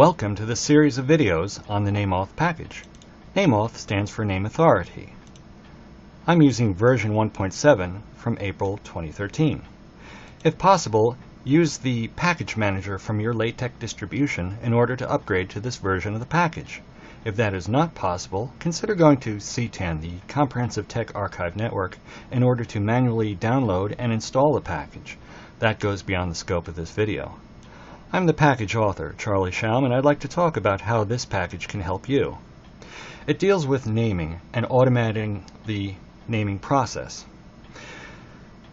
Welcome to this series of videos on the Nameauth package. Nameauth stands for Name Authority. I'm using version 1.7 from April 2013. If possible, use the package manager from your LaTeX distribution in order to upgrade to this version of the package. If that is not possible, consider going to CTAN, the Comprehensive Tech Archive Network, in order to manually download and install the package. That goes beyond the scope of this video. I'm the package author, Charlie Schaum, and I'd like to talk about how this package can help you. It deals with naming and automating the naming process.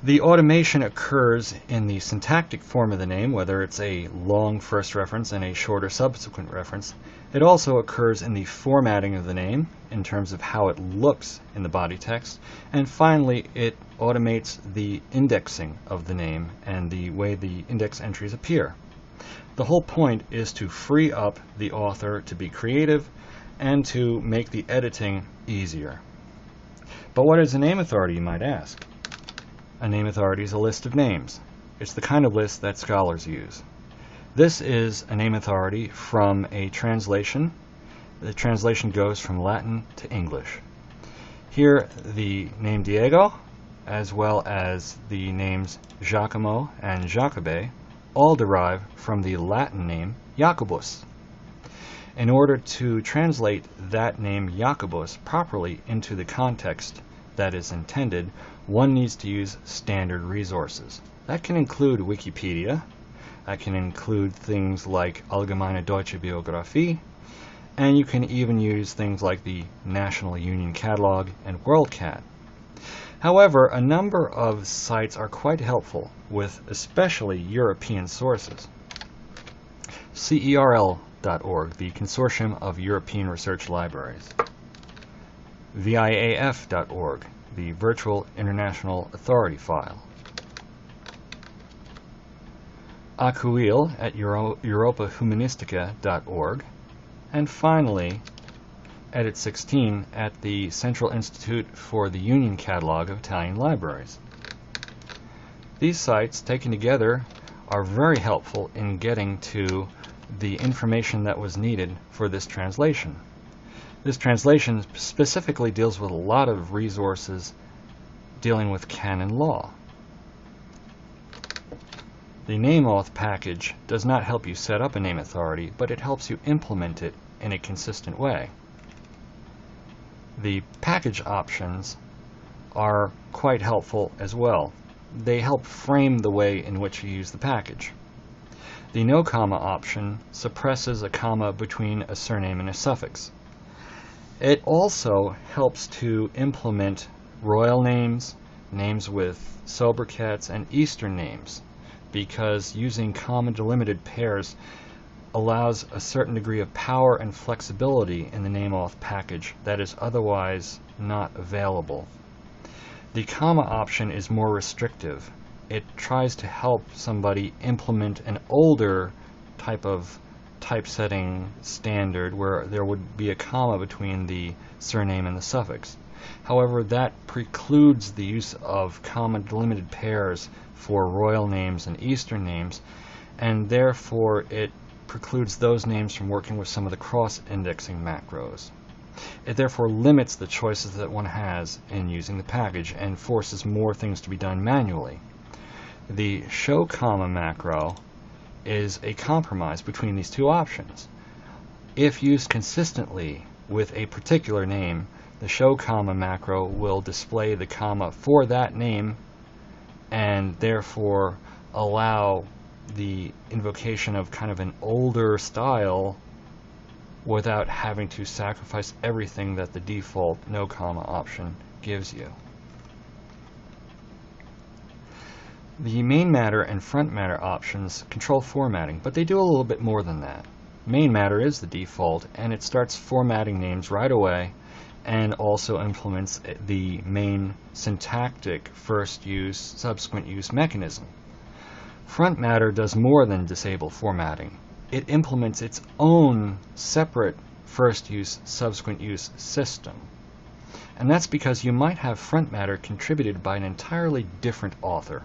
The automation occurs in the syntactic form of the name, whether it's a long first reference and a shorter subsequent reference. It also occurs in the formatting of the name, in terms of how it looks in the body text. And finally, it automates the indexing of the name and the way the index entries appear. The whole point is to free up the author to be creative and to make the editing easier. But what is a name authority, you might ask? A name authority is a list of names. It's the kind of list that scholars use. This is a name authority from a translation. The translation goes from Latin to English. Here, the name Diego, as well as the names Giacomo and Jacobe, all derive from the Latin name Jacobus. In order to translate that name Jacobus properly into the context that is intended, one needs to use standard resources. That can include Wikipedia, that can include things like Allgemeine Deutsche Biographie, and you can even use things like the National Union Catalog and WorldCat. However, a number of sites are quite helpful with especially European sources. CERL.org, the Consortium of European Research Libraries. VIAF.org, the Virtual International Authority File. Acuil at europahumanistica.org. And finally, Edit 16 at the Central Institute for the Union Catalog of Italian Libraries. These sites, taken together, are very helpful in getting to the information that was needed for this translation. This translation specifically deals with a lot of resources dealing with canon law. The Nameauth package does not help you set up a name authority, but it helps you implement it in a consistent way. The package options are quite helpful as well. They help frame the way in which you use the package. The no comma option suppresses a comma between a surname and a suffix. It also helps to implement royal names, names with sobriquets, and Eastern names, because using comma delimited pairs allows a certain degree of power and flexibility in the Nameauth package that is otherwise not available. The comma option is more restrictive. It tries to help somebody implement an older type of typesetting standard where there would be a comma between the surname and the suffix. However, that precludes the use of comma delimited pairs for royal names and Eastern names, and therefore it precludes those names from working with some of the cross-indexing macros. It therefore limits the choices that one has in using the package and forces more things to be done manually. The show comma macro is a compromise between these two options. If used consistently with a particular name, the show comma macro will display the comma for that name and therefore allow the invocation of kind of an older style without having to sacrifice everything that the default no comma option gives you. The main matter and front matter options control formatting, but they do a little bit more than that. Main matter is the default, and it starts formatting names right away and also implements the main syntactic first use, subsequent use mechanism. Front matter does more than disable formatting. It implements its own separate first use, subsequent use system. And that's because you might have front matter contributed by an entirely different author.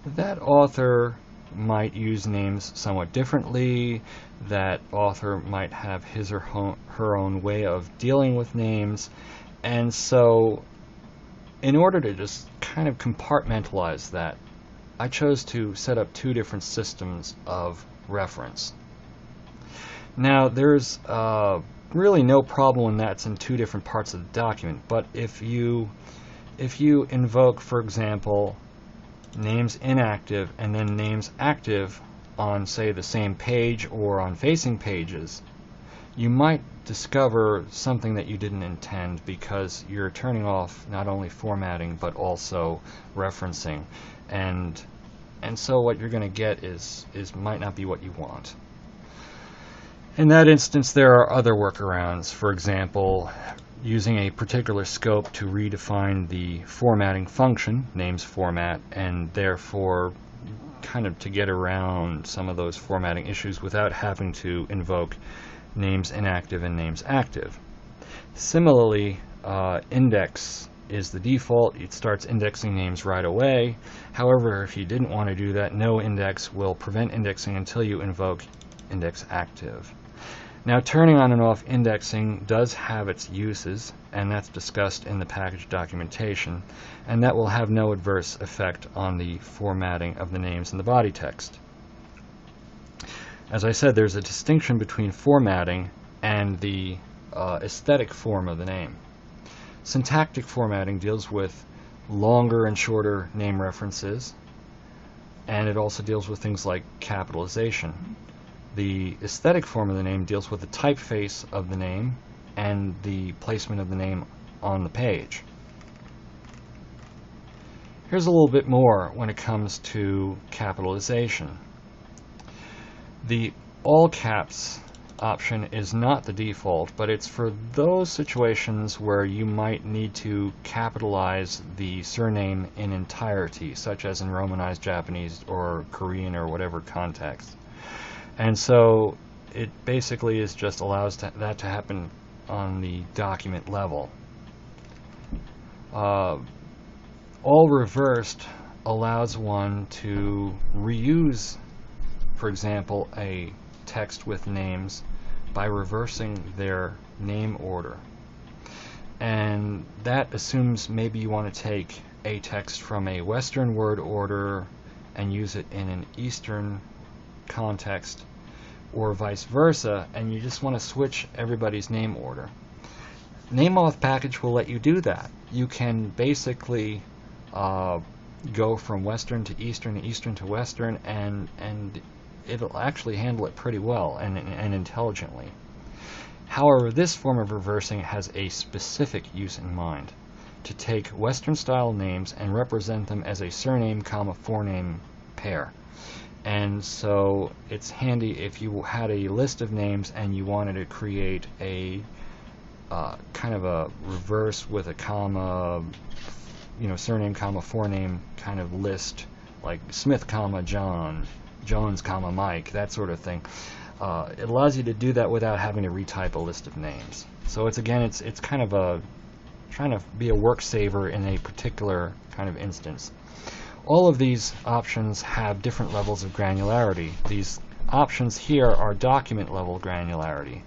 That author might use names somewhat differently. That author might have his or her own way of dealing with names. And so in order to just kind of compartmentalize that, I chose to set up two different systems of reference. Now, there's really no problem when that's in two different parts of the document, but if you invoke, for example, names inactive and then names active on, say, the same page or on facing pages, you might discover something that you didn't intend, because you're turning off not only formatting but also referencing, and so what you're going to get is might not be what you want. In that instance, there are other workarounds. For example, using a particular scope to redefine the formatting function, names format, and therefore kind of to get around some of those formatting issues without having to invoke names inactive and names active. Similarly, index is the default. It starts indexing names right away. However, if you didn't want to do that, no index will prevent indexing until you invoke index active. Now, turning on and off indexing does have its uses, and that's discussed in the package documentation, and that will have no adverse effect on the formatting of the names in the body text. As I said, there's a distinction between formatting and the aesthetic form of the name. Syntactic formatting deals with longer and shorter name references, and it also deals with things like capitalization. The aesthetic form of the name deals with the typeface of the name and the placement of the name on the page. Here's a little bit more when it comes to capitalization. The all caps option is not the default, but it's for those situations where you might need to capitalize the surname in entirety, such as in Romanized Japanese or Korean or whatever context. And so it basically is just allows that to happen on the document level. All reversed allows one to reuse, for example, a text with names by reversing their name order. And that assumes maybe you want to take a text from a Western word order and use it in an Eastern context, or vice versa, and you just want to switch everybody's name order. Nameauth package will let you do that. You can basically go from Western to Eastern, Eastern to Western, and it'll actually handle it pretty well and intelligently. However, this form of reversing has a specific use in mind: to take Western style names and represent them as a surname, forename pair. And so it's handy if you had a list of names and you wanted to create a kind of a reverse with a comma, surname, forename kind of list, like Smith, John, Jones, Mike, that sort of thing. It allows you to do that without having to retype a list of names. So it's kind of trying to be a work saver in a particular kind of instance. All of these options have different levels of granularity. These options here are document level granularity.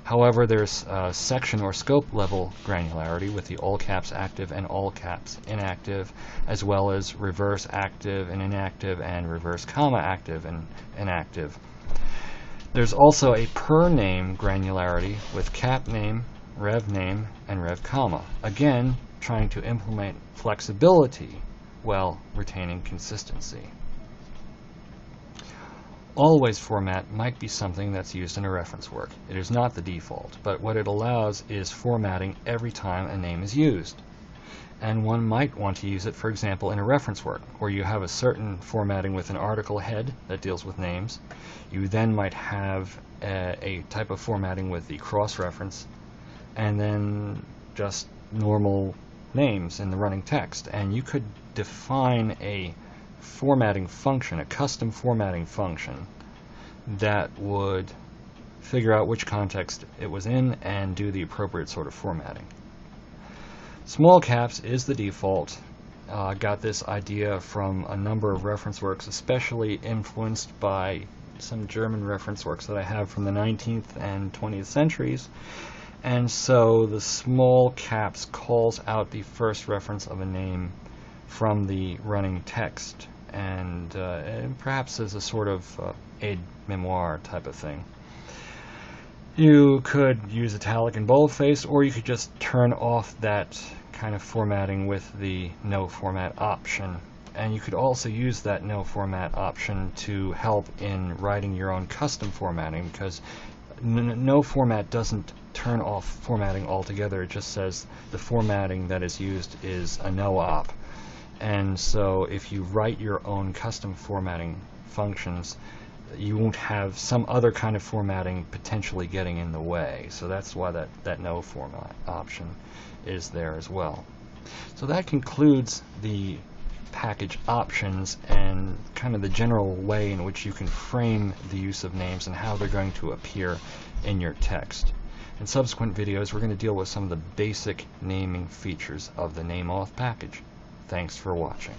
However, there's section or scope level granularity with the all caps active and all caps inactive, as well as reverse active and inactive and reverse comma active and inactive. There's also a per name granularity with cap name, rev name, and rev comma. Again, trying to implement flexibility while retaining consistency. Always format might be something that's used in a reference work. It is not the default, but what it allows is formatting every time a name is used. And one might want to use it, for example, in a reference work, where you have a certain formatting with an article head that deals with names. You then might have a type of formatting with the cross-reference, and then just normal names in the running text. And you could define a formatting function, a custom formatting function, that would figure out which context it was in and do the appropriate sort of formatting. Small caps is the default. got this idea from a number of reference works, especially influenced by some German reference works that I have from the 19th and 20th centuries. And so the small caps calls out the first reference of a name from the running text, and perhaps as a sort of aide-memoire type of thing. You could use italic and boldface, or you could just turn off that kind of formatting with the no format option. And you could also use that no format option to help in writing your own custom formatting, because no format doesn't turn off formatting altogether. It just says the formatting that is used is a no op. And so if you write your own custom formatting functions, you won't have some other kind of formatting potentially getting in the way. So that's why that no format option is there as well. So that concludes the package options and kind of the general way in which you can frame the use of names and how they're going to appear in your text. In subsequent videos, we're going to deal with some of the basic naming features of the Nameauth package. Thanks for watching.